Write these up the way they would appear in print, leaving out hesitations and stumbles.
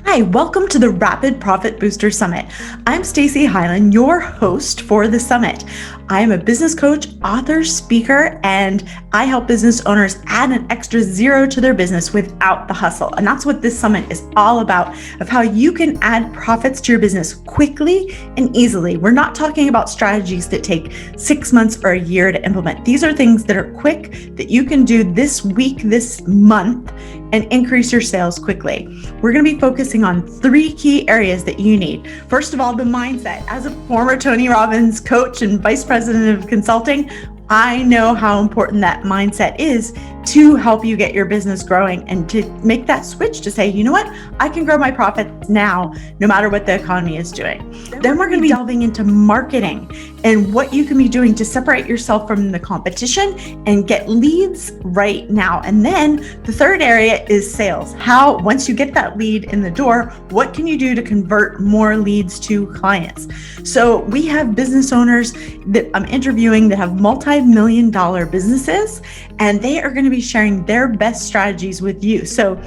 Hi, welcome to the Rapid Profit Booster Summit. I'm Stacey Hylen, your host for the summit. I am a business coach, author, speaker, and I help business owners add an extra zero to their business without the hustle. And that's what this summit is all about, of how you can add profits to your business quickly and easily. We're not talking about strategies that take 6 months or a year to implement. These are things that are quick, that you can do this week, this month, and increase your sales quickly. We're going to be focusing on 3 key areas that you need. First of all, the mindset. As a former Tony Robbins coach and vice president of consulting, I know how important that mindset is to help you get your business growing and to make that switch to say, you know what, I can grow my profits now, no matter what the economy is doing. Then we're going to be delving into marketing and what you can be doing to separate yourself from the competition and get leads right now. And then the third area is sales. How, once you get that lead in the door, what can you do to convert more leads to clients? So we have business owners that I'm interviewing that have multi-million-dollar businesses, and they are going to be sharing their best strategies with you. So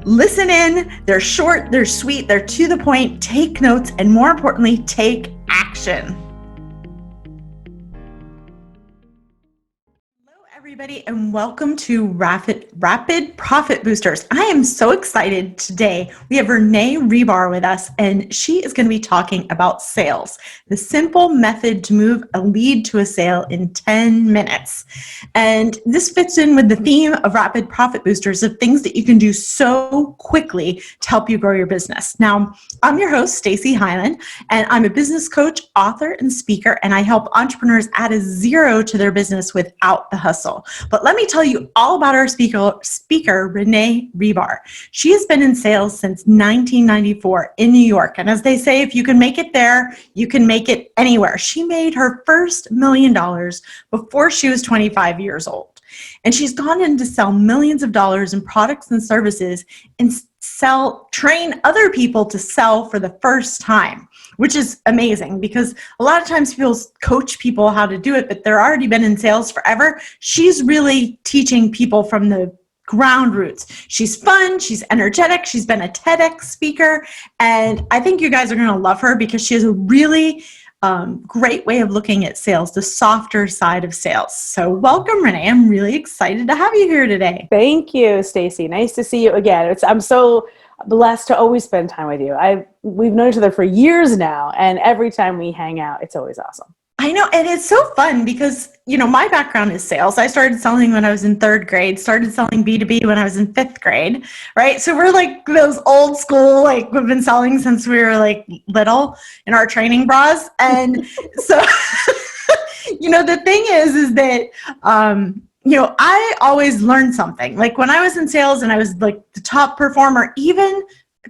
listen in. They're short, they're sweet, they're to the point. Take notes, and more importantly, take action. Everybody, and welcome to Rapid Profit Boosters. I am so excited today. We have Renee Hribar with us, and she is going to be talking about sales, the simple method to move a lead to a sale in 10 minutes. And this fits in with the theme of Rapid Profit Boosters, of things that you can do so quickly to help you grow your business. Now, I'm your host, Stacey Hylen, and I'm a business coach, author, and speaker, and I help entrepreneurs add a zero to their business without the hustle. But let me tell you all about our speaker, Renee Hribar. She has been in sales since 1994 in New York. And as they say, if you can make it there, you can make it anywhere. She made her first $1 million before she was 25 years old. And she's gone in to sell millions of dollars in products and services and train other people to sell for the first time, which is amazing because a lot of times people coach people how to do it, but they're already been in sales forever. She's really teaching people from the ground roots. She's fun, she's energetic, she's been a TEDx speaker, and I think you guys are going to love her because she has a really great way of looking at sales, the softer side of sales. So welcome, Renee. I'm really excited to have you here today. Thank you, Stacey. Nice to see you again. I'm so blessed to always spend time with you. We've known each other for years now, and every time we hang out, it's always awesome. I know, and it's so fun because, you know, my background is sales. I started selling when I was in 3rd grade, started selling B2B when I was in 5th grade, right? So we're like those old school, like we've been selling since we were like little in our training bras. And so, you know, the thing is that, you know, I always learned something. Like when I was in sales and I was like the top performer, even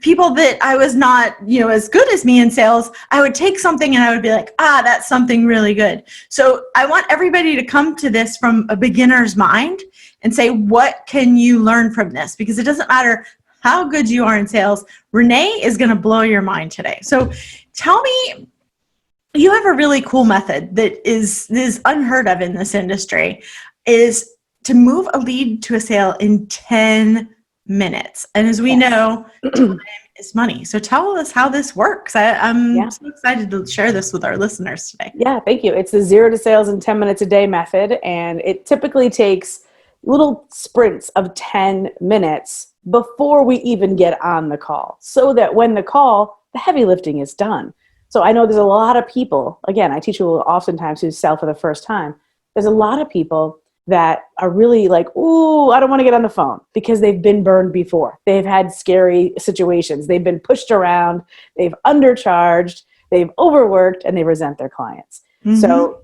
people that I was not, you know, as good as me in sales, I would take something and I would be like, that's something really good. So I want everybody to come to this from a beginner's mind and say, what can you learn from this? Because it doesn't matter how good you are in sales. Renee is going to blow your mind today. So tell me, you have a really cool method that is unheard of in this industry, is to move a lead to a sale in 10 minutes. And as we know, time is money. So tell us how this works. I'm so excited to share this with our listeners today. Yeah, thank you. It's the 0 to sales in 10 minutes a day method. And it typically takes little sprints of 10 minutes before we even get on the call, so that when the heavy lifting is done. So I know there's a lot of people, again, I teach people oftentimes who sell for the first time. There's a lot of people that are really like, ooh, I don't want to get on the phone, because they've been burned before. They've had scary situations. They've been pushed around. They've undercharged. They've overworked, and they resent their clients. Mm-hmm. So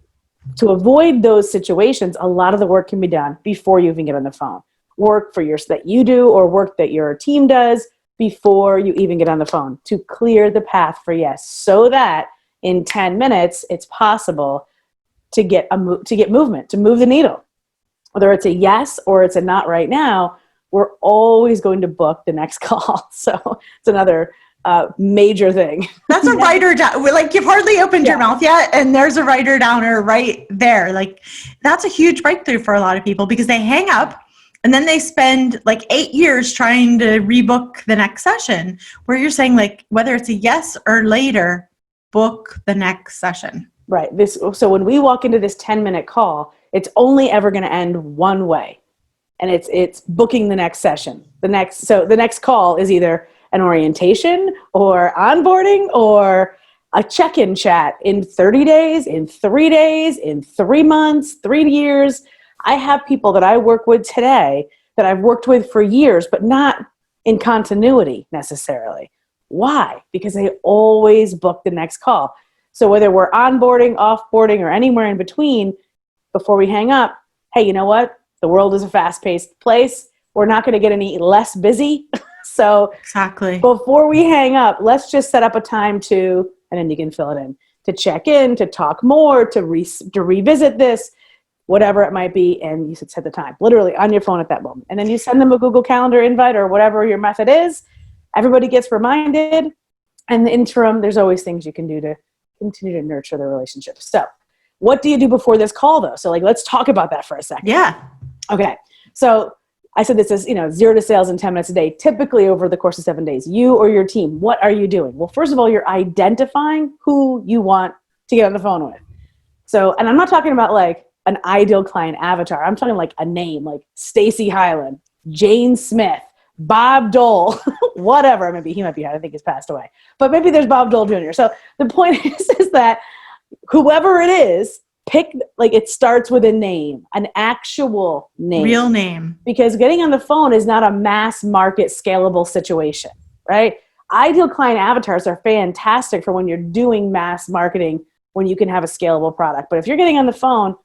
to avoid those situations, a lot of the work can be done before you even get on the phone. Work that you do or work that your team does before you even get on the phone, to clear the path for yes, so that in 10 minutes, it's possible to get movement, to move the needle. Whether it's a yes or it's a not right now, we're always going to book the next call. So it's another major thing. That's a writer down. Like, you've hardly opened your mouth yet, and there's a writer downer right there. Like, that's a huge breakthrough for a lot of people, because they hang up And then they spend like 8 years trying to rebook the next session, where you're saying like, whether it's a yes or later, book the next session. Right. So when we walk into this 10-minute call, it's only ever going to end one way. And it's booking the next session. The next call is either an orientation or onboarding or a check-in chat in 30 days, in 3 days, in 3 months, 3 years. I have people that I work with today that I've worked with for years, but not in continuity necessarily. Why? Because they always book the next call. So whether we're onboarding, offboarding, or anywhere in between, before we hang up, hey, you know what? The world is a fast-paced place. We're not going to get any less busy. So exactly. Before we hang up, let's just set up a time to, and then you can fill it in, to check in, to talk more, to revisit this, whatever it might be, and you should set the time, literally on your phone at that moment. And then you send them a Google Calendar invite or whatever your method is. Everybody gets reminded. And in the interim, there's always things you can do to continue to nurture the relationship. So what do you do before this call, though? So let's talk about that for a second. Yeah. Okay. So I said this is, 0 to sales in 10 minutes a day, typically over the course of 7 days. You or your team, what are you doing? Well, first of all, you're identifying who you want to get on the phone with. So, and I'm not talking about like an ideal client avatar. I'm talking like a name, like Stacey Hylen, Jane Smith, Bob Dole, whatever. Maybe he might be, I think he's passed away, but maybe there's Bob Dole Jr. So the point is that whoever it is, pick, like, it starts with a name, an actual name. Real name. Because getting on the phone is not a mass market scalable situation, right? Ideal client avatars are fantastic for when you're doing mass marketing, when you can have a scalable product. But if you're getting on the phone,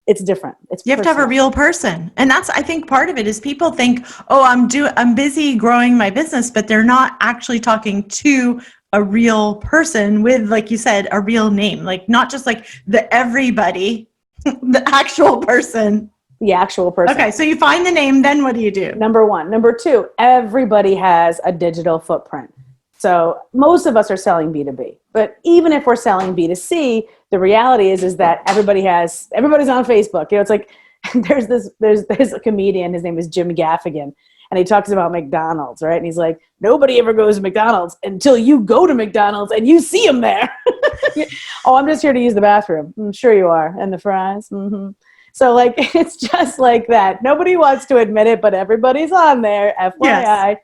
it's different. You have to have a real person. And that's, I think, part of it is people think, oh, I'm busy growing my business, but they're not actually talking to a real person with, like you said, a real name, like not just like the everybody, the actual person. The actual person. Okay, so you find the name, then what do you do? Number one. Number two, everybody has a digital footprint. So most of us are selling B2B, but even if we're selling B2C, the reality is that everybody's on Facebook. It's like there's a comedian, his name is Jim Gaffigan, and he talks about McDonald's, right? And he's like, nobody ever goes to McDonald's until you go to McDonald's and you see them there. Oh, I'm just here to use the bathroom. I'm sure you are. And the fries. Mm-hmm. So like, it's just like that. Nobody wants to admit it, but everybody's on there. FYI, yes.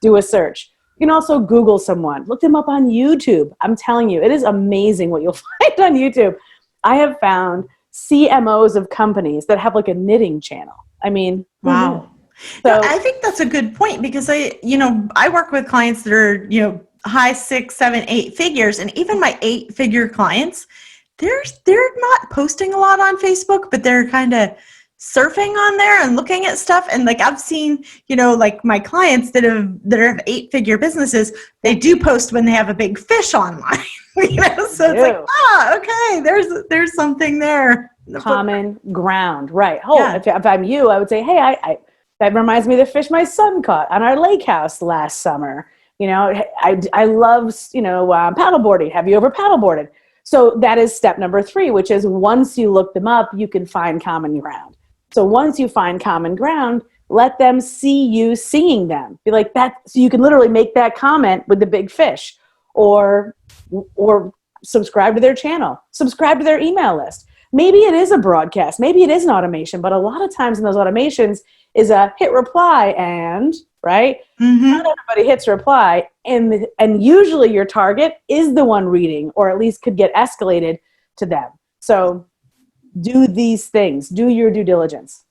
Do a search. You can also Google someone. Look them up on YouTube. I'm telling you, it is amazing what you'll find on YouTube. I have found CMOs of companies that have like a knitting channel. I mean, wow. So I think that's a good point, because I work with clients that are, high 6, 7, 8 figures. And even my 8-figure clients, they're not posting a lot on Facebook, but they're kind of surfing on there and looking at stuff. And like I've seen, like my clients that have 8-figure businesses, they do post when they have a big fish online. So it's like, okay, there's something there. Common ground, right? Oh, yeah. If I'm you, I would say, hey, that reminds me of the fish my son caught on our lake house last summer. I love paddleboarding. Have you ever paddleboarded? So that is step number 3, which is once you look them up, you can find common ground. So once you find common ground, let them see you seeing them. Be like that. So you can literally make that comment with the big fish, or subscribe to their channel, subscribe to their email list. Maybe it is a broadcast. Maybe it is an automation, but a lot of times in those automations is a hit reply and, right? Mm-hmm. Not everybody hits reply. And usually your target is the one reading, or at least could get escalated to them. So do these things, do your due diligence.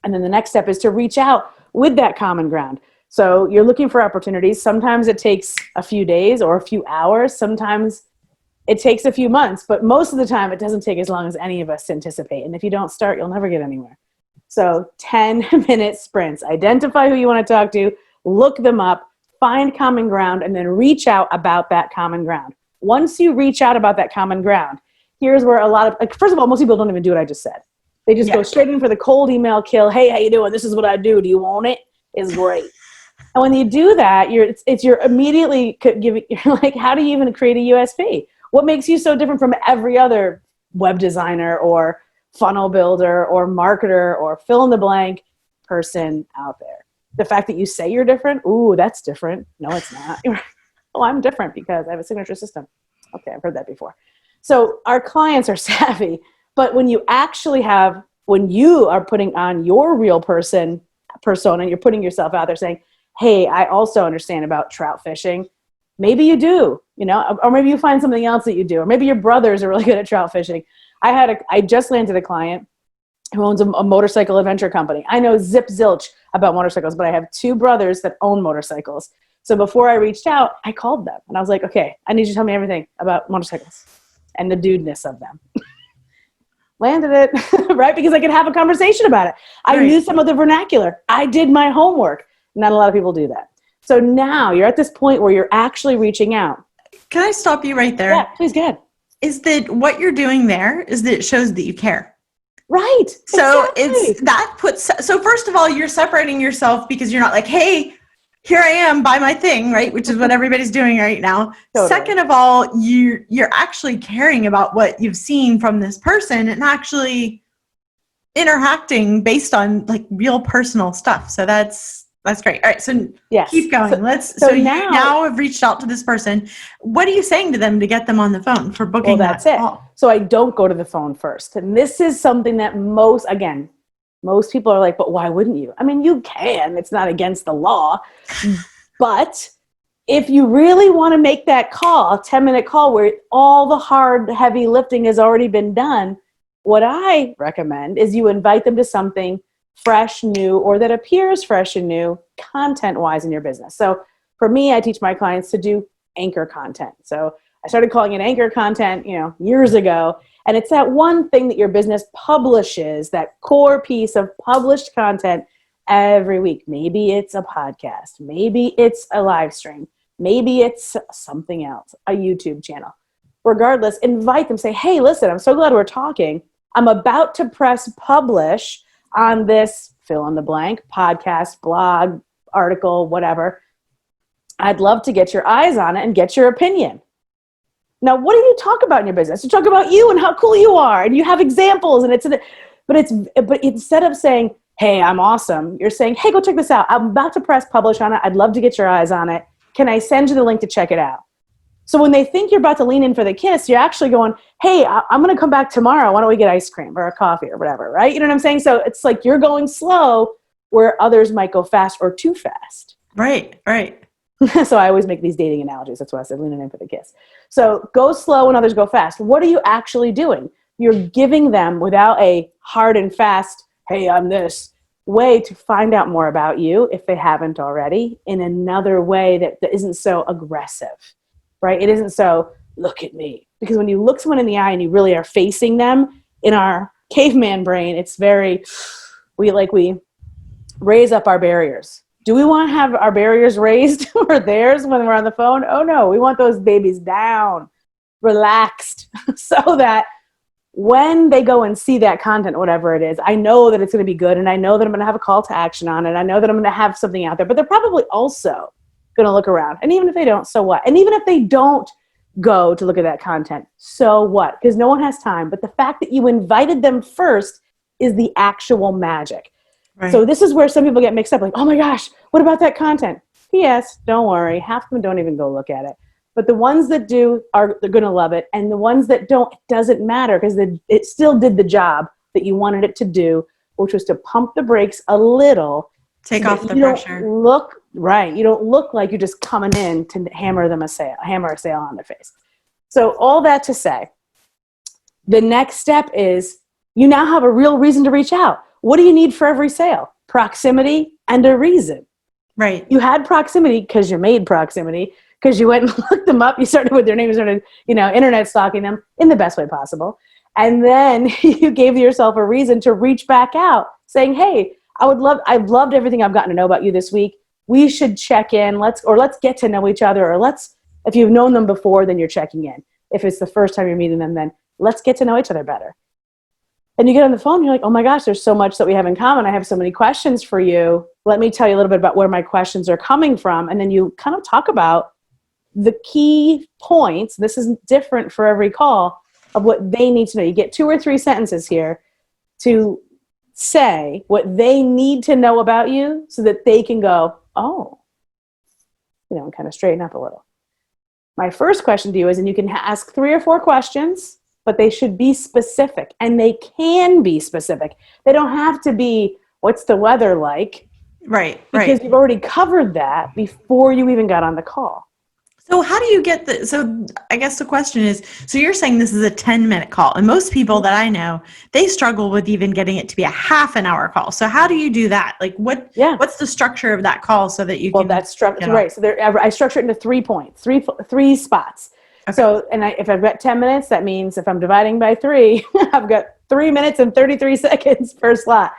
And then the next step is to reach out with that common ground. So you're looking for opportunities. Sometimes it takes a few days or a few hours. Sometimes it takes a few months, but most of the time it doesn't take as long as any of us anticipate. And if you don't start, you'll never get anywhere. So 10-minute sprints. Identify who you want to talk to, look them up, find common ground, and then reach out about that common ground. Once you reach out about that common ground, here's where first of all, most people don't even do what I just said. They just go straight in for the cold email kill. Hey, how you doing? This is what I do. Do you want it? It's great. And when you do that, you're immediately giving, you're like, how do you even create a USP? What makes you so different from every other web designer or funnel builder or marketer or fill in the blank person out there. The fact that you say you're different, ooh, that's different. No, it's not. Oh, I'm different because I have a signature system. Okay, I've heard that before. So our clients are savvy, but when you are putting on your real persona, you're putting yourself out there saying, hey, I also understand about trout fishing. Maybe you do, or maybe you find something else that you do, or maybe your brothers are really good at trout fishing. I just landed a client who owns a motorcycle adventure company. I know zip zilch about motorcycles, but I have 2 brothers that own motorcycles. So before I reached out, I called them and I was like, okay, I need you to tell me everything about motorcycles and the dudeness of them. Landed it, right? Because I could have a conversation about it. I knew some of the vernacular. I did my homework. Not a lot of people do that. So now you're at this point where you're actually reaching out. Can I stop you right there? Yeah, please go ahead. Is that what you're doing there is that it shows that you care. Right. So exactly. So first of all, you're separating yourself because you're not like, hey, here I am, buy my thing, right? Which is what everybody's doing right now. Totally. Second of all, you're actually caring about what you've seen from this person and actually interacting based on like real personal stuff. So that's great. All right. So keep going. So you now have reached out to this person. What are you saying to them to get them on the phone for booking that call? So I don't go to the phone first. And this is something that most people are like, but why wouldn't you? I mean, you can. It's not against the law. But if you really want to make that call, a 10-minute call where all the hard, heavy lifting has already been done, what I recommend is you invite them to something fresh, new, or that appears fresh and new content-wise in your business. So for me, I teach my clients to do anchor content. So I started calling it anchor content, years ago. And it's that one thing that your business publishes, that core piece of published content every week. Maybe it's a podcast. Maybe it's a live stream. Maybe it's something else, a YouTube channel. Regardless, invite them, say, hey, listen, I'm so glad we're talking. I'm about to press publish on this fill in the blank, podcast, blog, article, whatever. I'd love to get your eyes on it and get your opinion. Now, what do you talk about in your business? You talk about you and how cool you are, and you have examples, and but instead of saying, hey, I'm awesome, you're saying, hey, go check this out. I'm about to press publish on it. I'd love to get your eyes on it. Can I send you the link to check it out? So when they think you're about to lean in for the kiss, you're actually going, hey, I'm going to come back tomorrow. Why don't we get ice cream or a coffee or whatever, right? You know what I'm saying? So it's like you're going slow where others might go fast or too fast. Right. So I always make these dating analogies. That's why I said leaning in for the kiss. So go slow when others go fast. What are you actually doing? You're giving them, without a hard and fast, hey, I'm this, way to find out more about you, if they haven't already, in another way that isn't so aggressive, right? It isn't so, look at me. Because when you look someone in the eye and you really are facing them, in our caveman brain, it's very, we raise up our barriers. Do we want to have our barriers raised or theirs when we're on the phone? Oh no, we want those babies down, relaxed, so that when they go and see that content, whatever it is, I know that it's going to be good, and I know that I'm going to have a call to action on it. I know that I'm going to have something out there, but they're probably also going to look around. And even if they don't, so what? And even if they don't go to look at that content, so what? Because no one has time. But the fact that you invited them first is the actual magic. Right. So this is where some people get mixed up, like, oh my gosh, what about that content? P.S., don't worry, half of them don't even go look at it. But the ones that do, they're going to love it. And the ones that don't, it doesn't matter, because it still did the job that you wanted it to do, which was to pump the brakes a little. Take off the pressure. You don't look like you're just coming in to hammer a sale on their face. So all that to say, the next step is you now have a real reason to reach out. What do you need for every sale? Proximity and a reason. Right. You had proximity because you made proximity, because you went and looked them up. You started with their name, you started, internet stalking them in the best way possible. And then you gave yourself a reason to reach back out saying, hey, I've loved everything I've gotten to know about you this week. We should check in. Let's get to know each other, or if you've known them before, then you're checking in. If it's the first time you're meeting them, then let's get to know each other better. And you get on the phone, you're like, oh my gosh, there's so much that we have in common. I have so many questions for you. Let me tell you a little bit about where my questions are coming from. And then you kind of talk about the key points. This is different for every call, of what they need to know. You get 2 or 3 sentences here to say what they need to know about you so that they can go, oh, and kind of straighten up a little. My first question to you is, and you can ask 3 or 4 questions, but they should be specific, and they can be specific. They don't have to be, what's the weather like? Right. Because you've already covered that before you even got on the call. So how do you get so I guess the question is, so you're saying this is a 10-minute call, and most people that I know, they struggle with even getting it to be a half an hour call. So how do you do that? Like what's the structure of that call so that you can? Well, that's structure, right. So I structure it into 3 points, three spots. Okay. So, and if I've got 10 minutes, that means if I'm dividing by 3, I've got 3 minutes and 33 seconds per slot.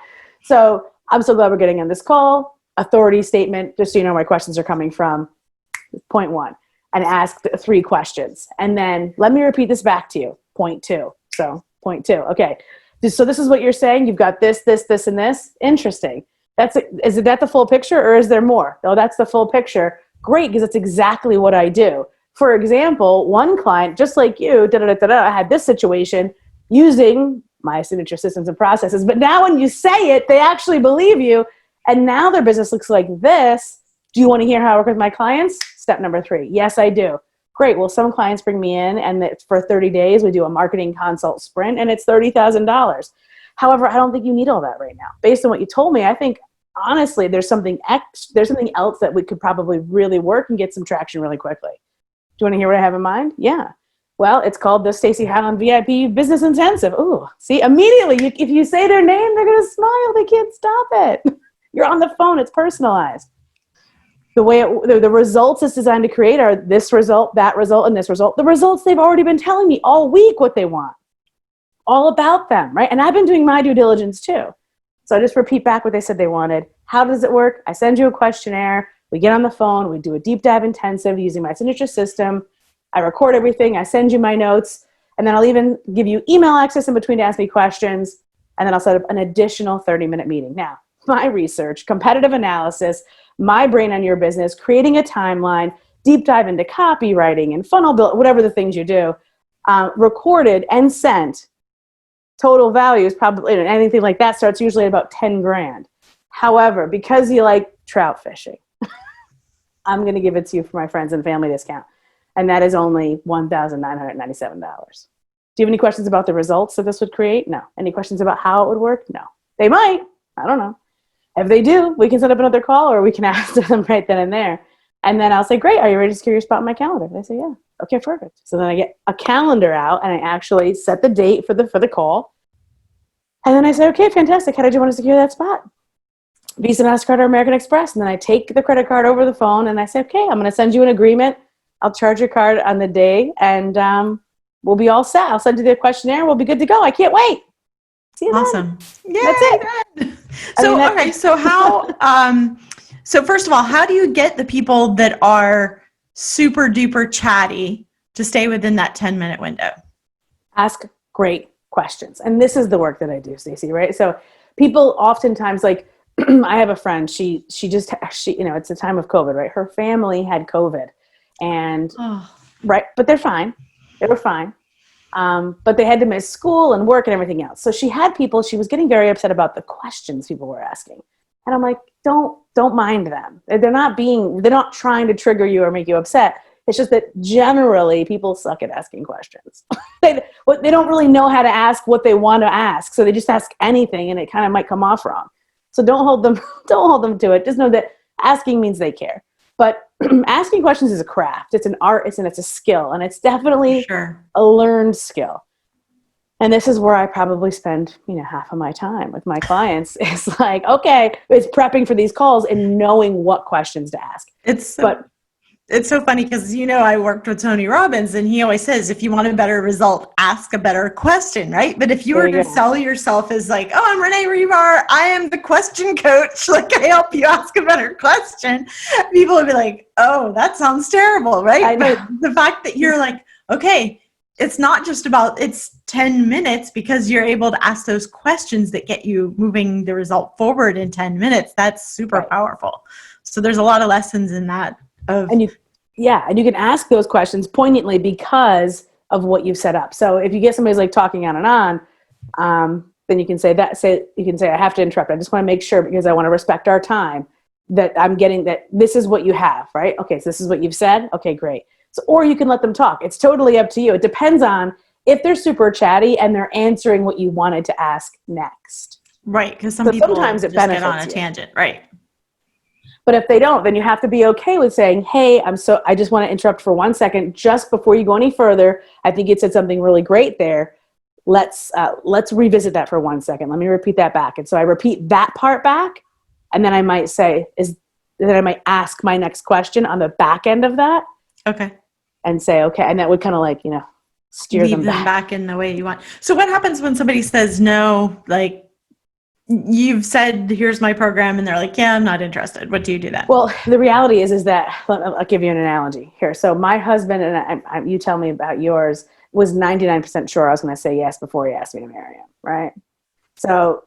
So I'm so glad we're getting on this call. Authority statement, just so you know where my questions are coming from. Point 1. And ask 3 questions. And then let me repeat this back to you. Point 2. So point 2. Okay. So this is what you're saying. You've got this, and this. Interesting. Is that the full picture, or is there more? No, that's the full picture. Great, because that's exactly what I do. For example, one client, just like you, I had this situation using my signature systems and processes. But now when you say it, they actually believe you. And now their business looks like this. Do you want to hear how I work with my clients? Step number 3. Yes, I do. Great. Well, some clients bring me in, and for 30 days, we do a marketing consult sprint, and it's $30,000. However, I don't think you need all that right now. Based on what you told me, I think, honestly, there's something else that we could probably really work and get some traction really quickly. Do you want to hear what I have in mind? Yeah. Well, it's called the Stacey Hylen VIP Business Intensive. Ooh, see, immediately, if you say their name, they're going to smile. They can't stop it. You're on the phone. It's personalized. The way the results it's designed to create are this result, that result, and this result. The results they've already been telling me all week what they want. All about them, right? And I've been doing my due diligence too. So I just repeat back what they said they wanted. How does it work? I send you a questionnaire. We get on the phone. We do a deep dive intensive using my signature system. I record everything. I send you my notes. And then I'll even give you email access in between to ask me questions. And then I'll set up an additional 30-minute meeting. Now, my research, competitive analysis, my brain on your business, creating a timeline, deep dive into copywriting and funnel build, whatever the things you do, recorded and sent. Total value is probably, anything like that starts usually at about 10 grand. However, because you like trout fishing, I'm going to give it to you for my friends and family discount. And that is only $1,997. Do you have any questions about the results that this would create? No. Any questions about how it would work? No. They might. I don't know. If they do, we can set up another call, or we can ask them right then and there. And then I'll say, great, are you ready to secure your spot in my calendar? They say, yeah. Okay, perfect. So then I get a calendar out, and I actually set the date for the call. And then I say, okay, fantastic. How did you want to secure that spot? Visa, MasterCard, or American Express. And then I take the credit card over the phone, and I say, okay, I'm going to send you an agreement. I'll charge your card on the day, and we'll be all set. I'll send you the questionnaire. We'll be good to go. I can't wait. See you awesome. Then. Yeah, that's it. So, okay, so how, so first of all, how do you get the people that are super duper chatty to stay within that 10-minute window? Ask great questions. And this is the work that I do, Stacey, right? So people oftentimes, like, I have a friend, she it's the time of COVID, right? Her family had COVID, and right, but they're fine. They were fine. But they had to miss school and work and everything else. So she was getting very upset about the questions people were asking. And I'm like, don't mind them. They're not trying to trigger you or make you upset. It's just that generally people suck at asking questions. They don't really know how to ask what they want to ask. So they just ask anything, and it kind of might come off wrong. So don't hold them to it. Just know that asking means they care. But asking questions is a craft. It's an art. It's a skill. And it's definitely a learned skill. And this is where I probably spend, half of my time with my clients. It's like, okay, it's prepping for these calls and knowing what questions to ask. It's so funny because, I worked with Tony Robbins, and he always says, if you want a better result, ask a better question, right? But if you were to sell yourself as like, oh, I'm Renee Hribar, I am the question coach, like I help you ask a better question, people would be like, oh, that sounds terrible, right? But the fact that you're like, okay, it's not just about, it's 10 minutes because you're able to ask those questions that get you moving the result forward in 10 minutes. That's super powerful. So there's a lot of lessons in that. And you can ask those questions poignantly because of what you've set up. So if you get somebody's like talking on and on, then you can say, I have to interrupt. I just want to make sure, because I want to respect our time, that I'm getting that this is what you have, right? Okay, so this is what you've said. Okay, great. So, or you can let them talk. It's totally up to you. It depends on if they're super chatty and they're answering what you wanted to ask next. Right, because some people sometimes it just get on a benefits you. tangent, right? But if they don't, then you have to be okay with saying, hey, I just want to interrupt for 1 second just before you go any further. I think you said something really great there. Let's revisit that for 1 second. Let me repeat that back. And so I repeat that part back, and then I might ask my next question on the back end of that. Okay. And say, okay. And that would kind of like, steer them back in the way you want. So what happens when somebody says no, like you've said, here's my program, and they're like, yeah, I'm not interested. What do you do then? Well, the reality is that, I'll give you an analogy here. So my husband, and you tell me about yours, was 99% sure I was going to say yes before he asked me to marry him, right? So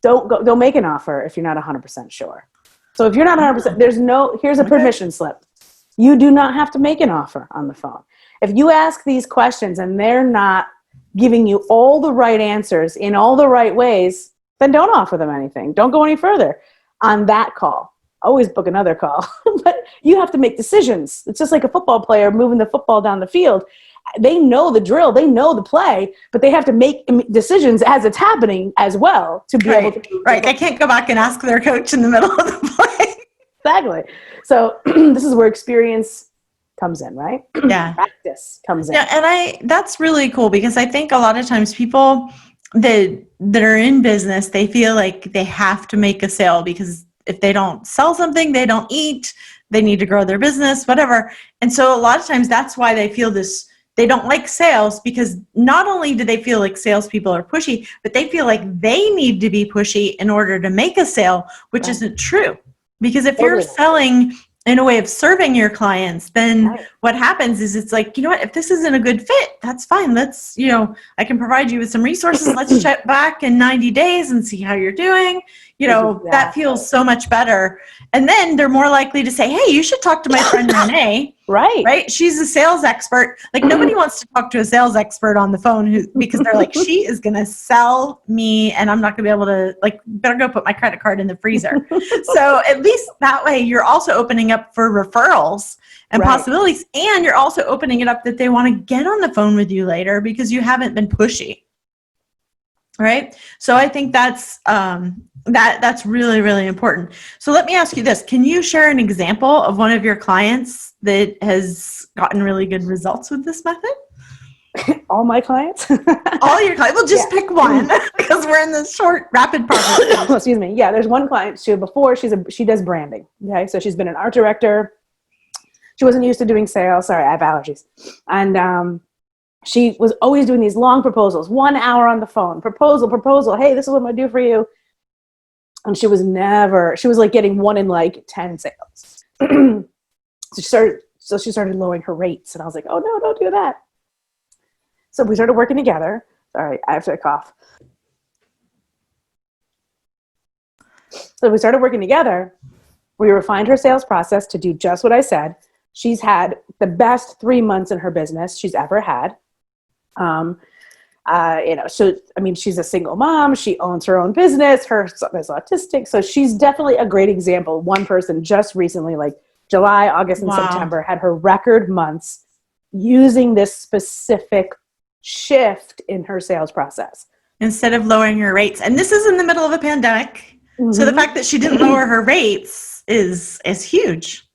don't make an offer if you're not 100% sure. So if you're not 100%, here's a permission slip. You do not have to make an offer on the phone. If you ask these questions and they're not giving you all the right answers in all the right ways, then don't offer them anything. Don't go any further on that call. Always book another call. But you have to make decisions. It's just like a football player moving the football down the field. They know the drill. They know the play, but they have to make decisions as it's happening as well to be able to. Right. They can't go back and ask their coach in the middle of the play. Exactly. So this is where experience comes in, right? Yeah. Practice comes in. Yeah, and that's really cool, because I think a lot of times people that are in business, they feel like they have to make a sale, because if they don't sell something, they don't eat, they need to grow their business, whatever. And so a lot of times that's why they feel they don't like sales, because not only do they feel like salespeople are pushy, but they feel like they need to be pushy in order to make a sale, which isn't true. Because if you're selling in a way of serving your clients, then what happens is it's like, if this isn't a good fit, that's fine. Let's, I can provide you with some resources. Let's check back in 90 days and see how you're doing. That feels so much better. And then they're more likely to say, hey, you should talk to my friend Renee. Right. She's a sales expert. Like nobody wants to talk to a sales expert on the phone because they're like, she is going to sell me and I'm not going to be able to, better go put my credit card in the freezer. So at least that way you're also opening up for referrals and possibilities. And you're also opening it up that they want to get on the phone with you later because you haven't been pushy. Right. So I think that's really, really important. So let me ask you this. Can you share an example of one of your clients that has gotten really good results with this method? All my clients? All your clients? Well, just pick one because we're in this short, rapid process. Excuse me. Yeah, there's one client. She does branding. Okay. So she's been an art director. She wasn't used to doing sales. Sorry, I have allergies. And, she was always doing these long proposals, 1 hour on the phone, proposal. Hey, this is what I'm going to do for you. And she was like getting 1 in 10 sales. So she started lowering her rates. And I was like, oh no, don't do that. So we started working together. Sorry, I have to cough. So we started working together. We refined her sales process to do just what I said. She's had the best 3 months in her business she's ever had. She's a single mom. She owns her own business. Her son is autistic. So she's definitely a great example. One person just recently, July, August, and September, had her record months using this specific shift in her sales process. Instead of lowering her rates. And this is in the middle of a pandemic. Mm-hmm. So the fact that she didn't lower her rates is huge.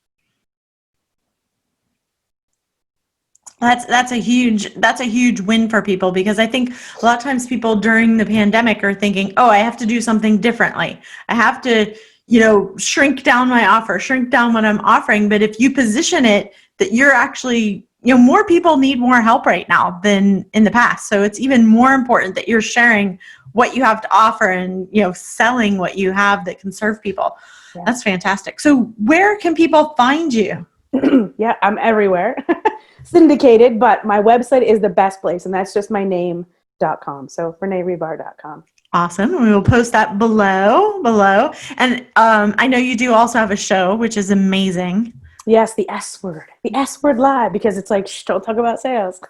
That's a huge win for people, because I think a lot of times people during the pandemic are thinking, oh, I have to do something differently. I have to, shrink down my offer, shrink down what I'm offering. But if you position it that you're actually, more people need more help right now than in the past. So it's even more important that you're sharing what you have to offer and, selling what you have that can serve people. Yeah. That's fantastic. So where can people find you? Yeah, I'm everywhere. Syndicated, but my website is the best place, and that's just my name.com. So reneehribar.com. Awesome. We will post that below. And I know you do also have a show, which is amazing. Yes, the S word. The S word live, because it's like, shh, don't talk about sales.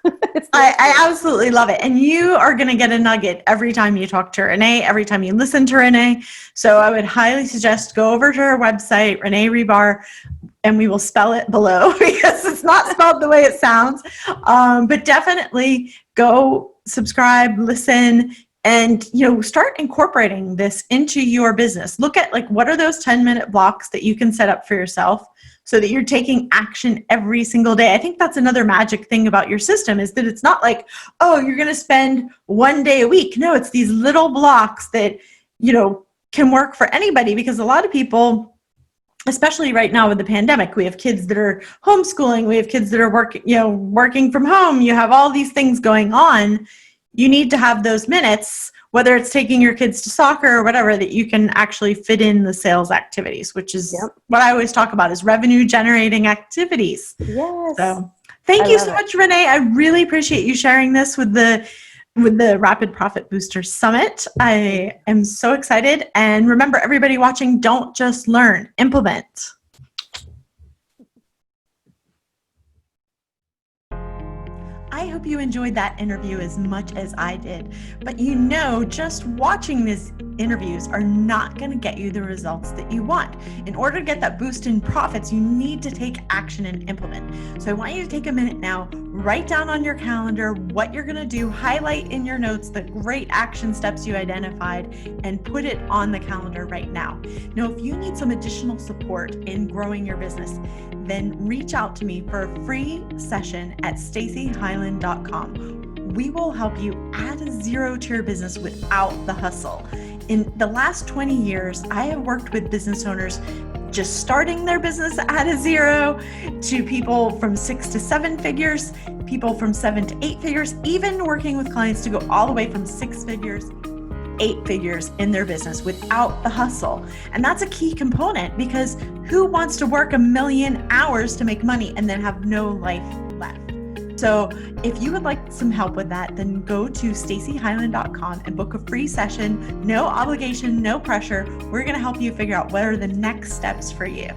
I absolutely love it. And you are going to get a nugget every time you talk to Renee, every time you listen to Renee. So I would highly suggest go over to her website, Renee Hribar, and we will spell it below because it's not spelled the way it sounds. But definitely go subscribe, listen, and start incorporating this into your business. Look at like what are those 10-minute blocks that you can set up for yourself so that you're taking action every single day. I think that's another magic thing about your system is that it's not like, oh, you're going to spend one day a week. No, it's these little blocks that, can work for anybody, because a lot of people, especially right now with the pandemic, we have kids that are homeschooling, we have kids that are working from home. You have all these things going on. You need to have those minutes, whether it's taking your kids to soccer or whatever, that you can actually fit in the sales activities, which is what I always talk about is revenue generating activities. Yes. So thank you so much, Renee. I really appreciate you sharing this with the Rapid Profit Booster Summit. I am so excited. And remember, everybody watching, don't just learn, implement. I hope you enjoyed that interview as much as I did. But just watching these interviews are not going to get you the results that you want. In order to get that boost in profits, you need to take action and implement. So I want you to take a minute now, write down on your calendar what you're going to do, highlight in your notes the great action steps you identified, and put it on the calendar right now. Now, if you need some additional support in growing your business, then reach out to me for a free session at staceyhylen.com. We will help you add a zero to your business without the hustle. In the last 20 years, I have worked with business owners just starting their business at a zero, to people from 6 to 7 figures, people from 7 to 8 figures, even working with clients to go all the way from 6 figures, 8 figures in their business without the hustle. And that's a key component, because who wants to work 1,000,000 hours to make money and then have no life left? So if you would like some help with that, then go to staceyhylen.com and book a free session. No obligation, no pressure. We're going to help you figure out what are the next steps for you.